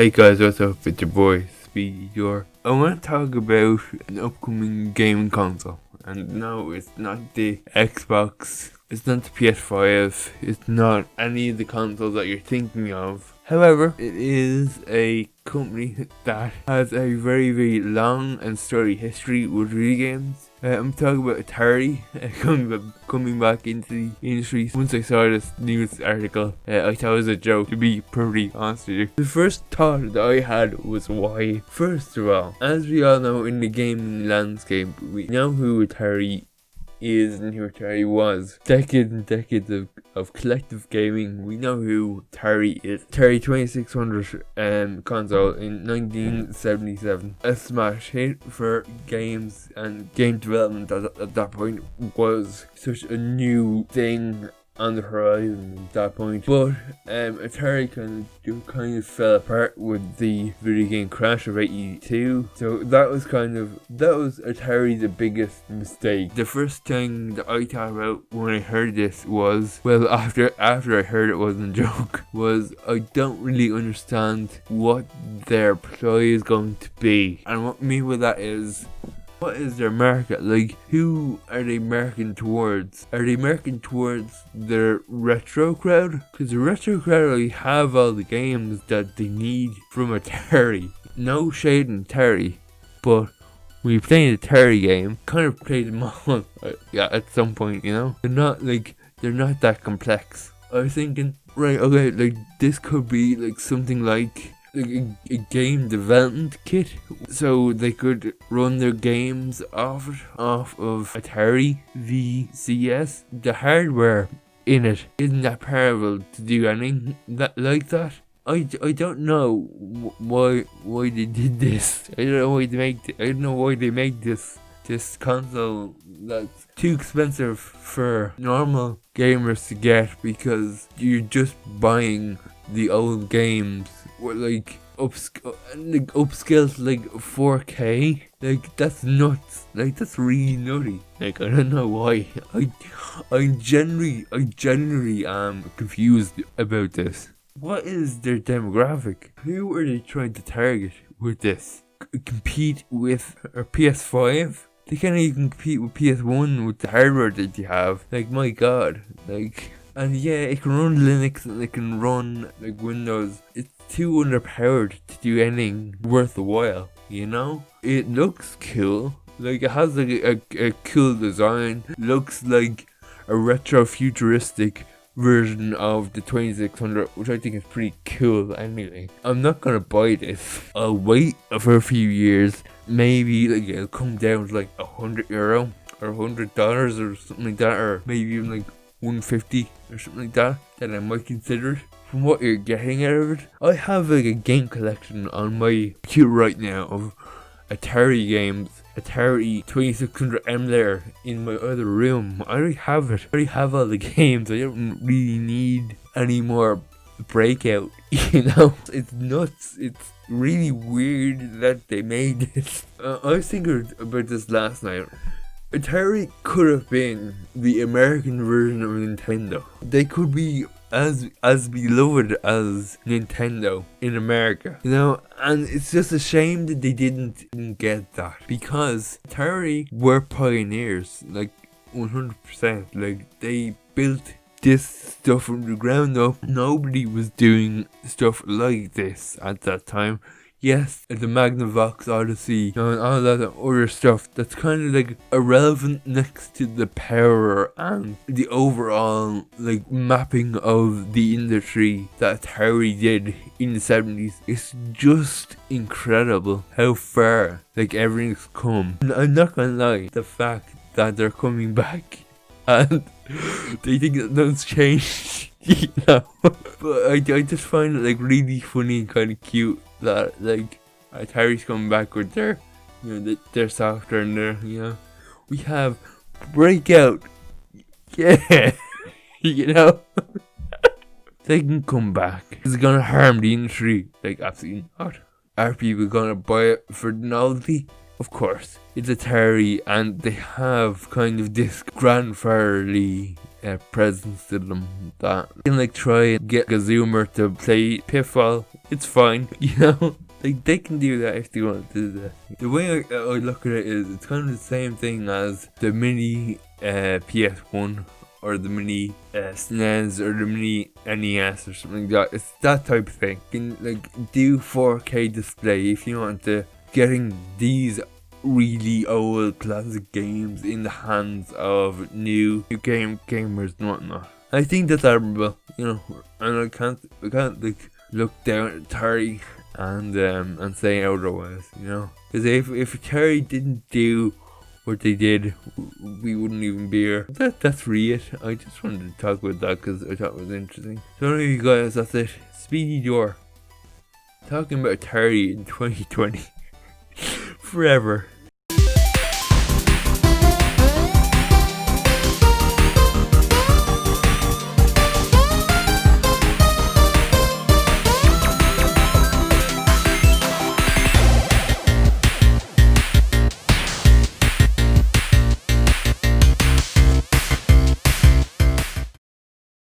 Hey guys, what's up? It's your boy, Speedy Door. I want to talk about an upcoming gaming console. And no, it's not the Xbox, it's not the PS5, it's not any of the consoles that you're thinking of. However, it is a company that has a very, very long and storied history with video games. I'm talking about Atari coming back into the industry. Once I saw this news article, I thought it was a joke, to be perfectly honest with you. The first thought that I had was why. First of all, as we all know in the gaming landscape, we know who Atari is and who Atari was. Decades and decades of collective gaming. We know who Atari is. Atari 2600 console in 1977. A smash hit for games, and game development at that point was such a new thing on the horizon at that point. But Atari kind of fell apart with the video game crash of '82. So that was Atari's biggest mistake. The first thing that I thought about when I heard this was, well, after I heard it wasn't a joke, was I don't really understand what their ploy is going to be. And what I mean by that is, what is their market? Like, who are they marketing towards? Are they marketing towards their retro crowd? Because the retro crowd already have all the games that they need from Atari. No shade in Atari, but when you play an Atari game, kind of play them all at some point, you know? They're not that complex. I was thinking, right, okay, like this could be like something like a game development kit, so they could run their games off of Atari VCS. The hardware in it isn't that powerful to do anything like that. I don't know why they did this. I don't know why they make this console that's too expensive for normal gamers to get, because you're just buying the old games with like upscaled to like 4K. Like, that's nuts. Like, that's really nutty. Like, I don't know why. I genuinely am confused about this. What is their demographic? Who are they trying to target with this? Compete with a PS5? They can't even compete with PS1 with the hardware that they have. Like, my god. Like, and yeah, it can run Linux and it can run like Windows. It's too underpowered to do anything worthwhile, you know? It looks cool. Like, it has like a cool design. Looks like a retro futuristic version of the 2600, which I think is pretty cool anyway. I'm not gonna buy this. I'll wait for a few years. Maybe like it'll come down to like €100 or $100 or something like that, or maybe even like 150 or something like that I might consider it. From what you're getting out of it, I have like a game collection on my computer right now of Atari games. Atari 2600 emulator in my other room. I already have it. I already have all the games. I don't really need any more breakout, you know? It's nuts. It's really weird that they made this. I was thinking about this last night. Atari could have been the American version of Nintendo. They could be as beloved as Nintendo in America, you know, and it's just a shame that they didn't get that, because Atari were pioneers, like 100%. Like, they built this stuff from the ground up. Nobody was doing stuff like this at that time. Yes, the Magnavox Odyssey, you know, and all that other stuff that's kind of like irrelevant next to the power and the overall like mapping of the industry that Atari did in the 70s. It's just incredible how far like everything's come. And I'm not gonna lie, the fact that they're coming back and they think that nothing's changed, you know. But I just find it like really funny and kind of cute that like Atari's coming back with their, you know, their software and their, you know, we have Breakout, yeah, you know. They can come back. Is it gonna harm the industry? Like, absolutely not. Are people gonna buy it for the novelty? Of course. It's Atari, and they have kind of this grandfatherly presence to them that you can like try and get a Zoomer to play Pitfall. It's fine, you know. Like they can do that if they want to do that. The way I look at it is it's kind of the same thing as the mini PS1 or the mini SNES or the mini NES or something like that. It's that type of thing. You can like do 4K display if you want to. Getting these really old classic games in the hands of new gamers and whatnot. I think that's admirable, you know, and I can't like look down at Atari and say otherwise, you know, because if Atari didn't do what they did, we wouldn't even be here. That's really it. I just wanted to talk about that because I thought it was interesting. So anyway, you guys, that's it. Speedy Door talking about Atari in 2020 forever.